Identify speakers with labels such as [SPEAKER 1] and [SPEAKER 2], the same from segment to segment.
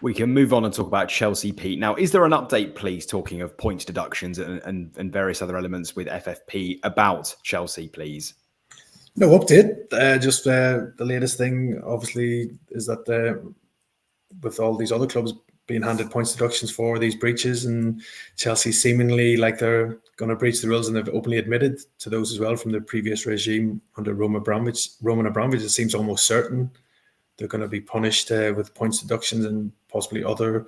[SPEAKER 1] We can move on and talk about Chelsea, Pete. Now, is there an update, please, talking of points deductions and various other elements with FFP about Chelsea, please?
[SPEAKER 2] No update. Just the latest thing, obviously, is that with all these other clubs being handed points deductions for these breaches, and Chelsea seemingly like they're going to breach the rules, and they've openly admitted to those as well from the previous regime under Roman Abramovich. It seems almost certain they're going to be punished with points deductions and possibly other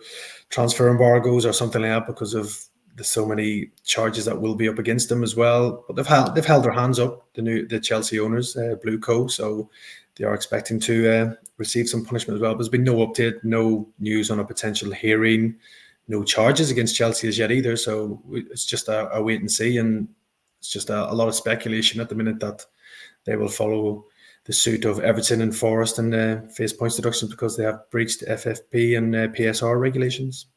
[SPEAKER 2] transfer embargoes or something like that because of the so many charges that will be up against them as well. But they've held their hands up, the Chelsea owners, Blue Co. So they are expecting to receive some punishment as well. But there's been no update, no news on a potential hearing, no charges against Chelsea as yet either. So it's just a wait and see, and it's just a lot of speculation at the minute that they will follow the suit of Everton and Forest and face points deductions because they have breached FFP and PSR regulations.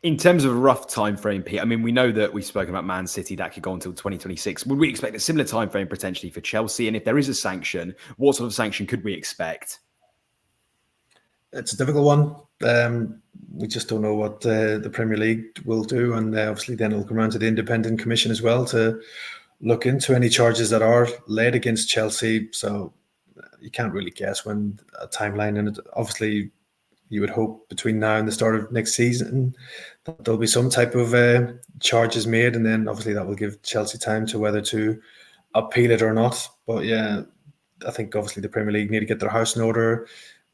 [SPEAKER 1] In terms of a rough time frame, Pete, I mean, we know that we've spoken about Man City, that could go until 2026. Would we expect a similar time frame potentially for Chelsea? And if there is a sanction, what sort of sanction could we expect?
[SPEAKER 2] It's a difficult one. We just don't know what the Premier League will do. And obviously then it'll come around to the independent commission as well to look into any charges that are laid against Chelsea. So you can't really guess when a timeline, and obviously you would hope between now and the start of next season that there'll be some type of charges made, and then obviously that will give Chelsea time to whether to appeal it or not. But yeah, I think obviously the Premier League need to get their house in order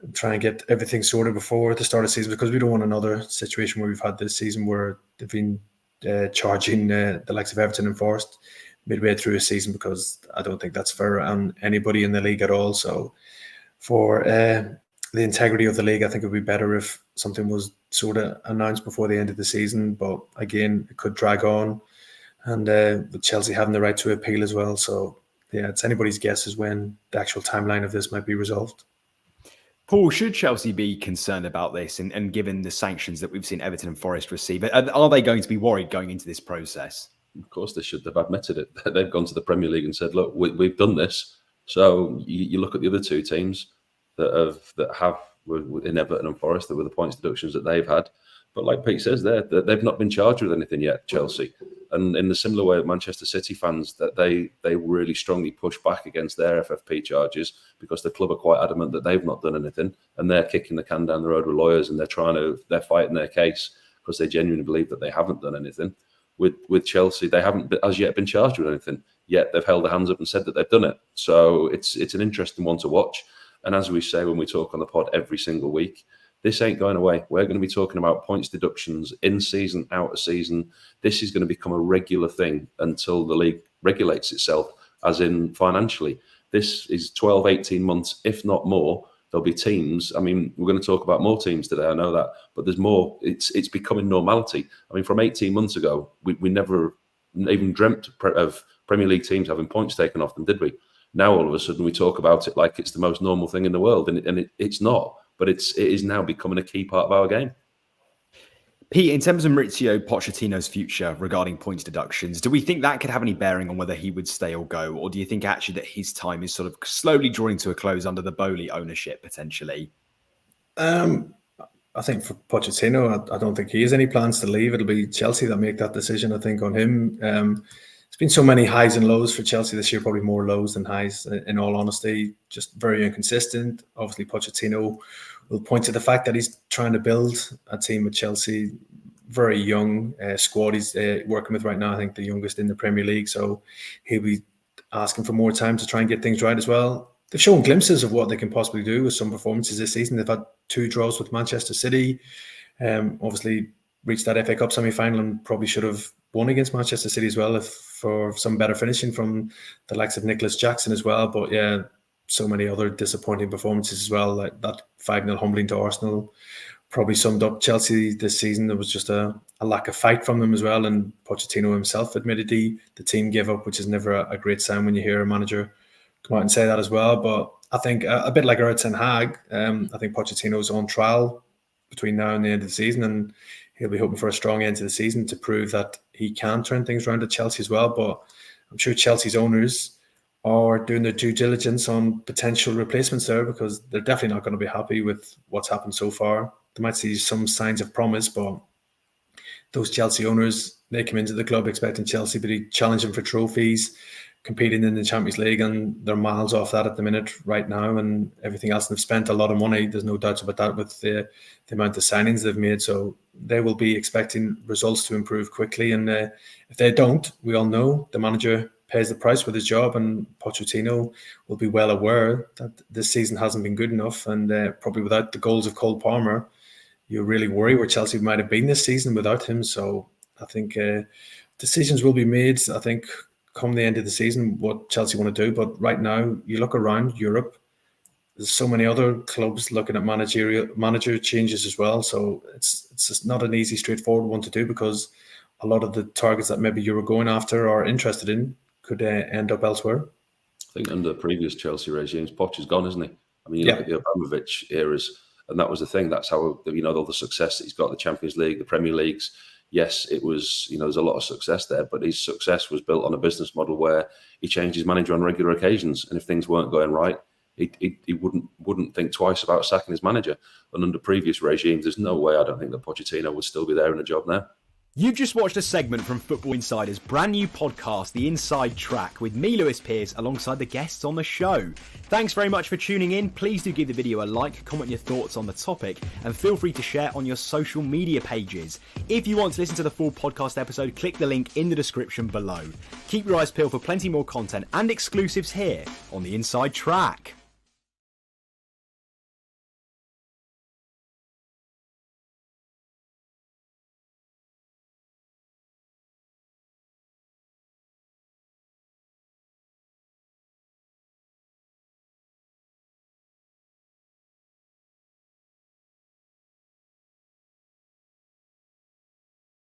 [SPEAKER 2] and try and get everything sorted before the start of the season, because we don't want another situation where we've had this season where they've been charging the likes of Everton and Forest midway through a season, because I don't think that's fair on anybody in the league at all. So for the integrity of the league, I think it would be better if something was sort of announced before the end of the season. But again, it could drag on, and with Chelsea having the right to appeal as well. So yeah, it's anybody's guess as when the actual timeline of this might be resolved.
[SPEAKER 1] Paul, should Chelsea be concerned about this, and given the sanctions that we've seen Everton and Forest receive, are they going to be worried going into this process?
[SPEAKER 3] Of course they should. They've admitted it. They've gone to the Premier League and said, look, we've done this. So you look at the other two teams that have in Everton and Forest, that were the points deductions that they've had. But like Pete says there, they've not been charged with anything yet, Chelsea. And in the similar way of Manchester City fans, that they really strongly push back against their FFP charges because the club are quite adamant that they've not done anything, and they're kicking the can down the road with lawyers, and they're fighting their case because they genuinely believe that they haven't done anything. With Chelsea, they haven't as yet been charged with anything, yet they've held their hands up and said that they've done it. So it's an interesting one to watch. And as we say when we talk on the pod every single week, this ain't going away. We're going to be talking about points deductions in season, out of season. This is going to become a regular thing until the league regulates itself, as in financially. This is 12, 18 months, if not more. There'll be teams. I mean, we're going to talk about more teams today, I know that, but there's more. It's becoming normality. I mean, from 18 months ago, we never even dreamt of Premier League teams having points taken off them, did we? Now, all of a sudden, we talk about it like it's the most normal thing in the world, and it's not. But it is now becoming a key part of our game.
[SPEAKER 1] Pete, in terms of Mauricio Pochettino's future regarding points deductions, do we think that could have any bearing on whether he would stay or go? Or do you think actually that his time is sort of slowly drawing to a close under the Bowley ownership, potentially?
[SPEAKER 2] I think for Pochettino, I don't think he has any plans to leave. It'll be Chelsea that make that decision, I think, on him. It's been so many highs and lows for Chelsea this year, probably more lows than highs, in all honesty. Just very inconsistent. Obviously, Pochettino will point to the fact that he's trying to build a team with Chelsea, very young squad he's working with right now. I think the youngest in the Premier League. So he'll be asking for more time to try and get things right as well. They've shown glimpses of what they can possibly do with some performances this season. They've had 2 draws with Manchester City. Obviously, reached that FA Cup semi-final and probably should have won against Manchester City as well, if for some better finishing from the likes of Nicholas Jackson as well. But yeah, so many other disappointing performances as well. Like that 5-0 humbling to Arsenal probably summed up Chelsea this season. There was just a lack of fight from them as well. And Pochettino himself admitted the team gave up, which is never a great sign when you hear a manager come out and say that as well. But I think a bit like Erik ten Hag, I think Pochettino's on trial between now and the end of the season, and he'll be hoping for a strong end to the season to prove that he can turn things around at Chelsea as well. But I'm sure Chelsea's owners or doing their due diligence on potential replacements there, because they're definitely not going to be happy with what's happened so far. They might see some signs of promise, but those Chelsea owners, they come into the club expecting Chelsea to be challenging for trophies, competing in the Champions League, and they're miles off that at the minute right now, and everything else. And they've spent a lot of money. There's no doubt about that with the amount of signings they've made. So they will be expecting results to improve quickly. And if they don't, we all know the manager pays the price with his job, and Pochettino will be well aware that this season hasn't been good enough, and probably without the goals of Cole Palmer, you really worry where Chelsea might have been this season without him. So I think decisions will be made, I think, come the end of the season, what Chelsea want to do. But right now, you look around Europe, there's so many other clubs looking at manager changes as well. So it's just not an easy, straightforward one to do, because a lot of the targets that maybe you were going after or interested in could end up elsewhere.
[SPEAKER 3] I think under the previous Chelsea regimes, Poch is gone, isn't he? I mean, you look at the Abramovich eras, and that was the thing. That's how, all the success that he's got, the Champions League, the Premier Leagues. Yes, it was, there's a lot of success there, but his success was built on a business model where he changed his manager on regular occasions. And if things weren't going right, he wouldn't think twice about sacking his manager. And under previous regimes, there's no way, I don't think, that Pochettino would still be there in a job now.
[SPEAKER 1] You've just watched a segment from Football Insider's brand new podcast, The Inside Track, with me, Lewis Pearce, alongside the guests on the show. Thanks very much for tuning in. Please do give the video a like, comment your thoughts on the topic, and feel free to share on your social media pages. If you want to listen to the full podcast episode, click the link in the description below. Keep your eyes peeled for plenty more content and exclusives here on The Inside Track.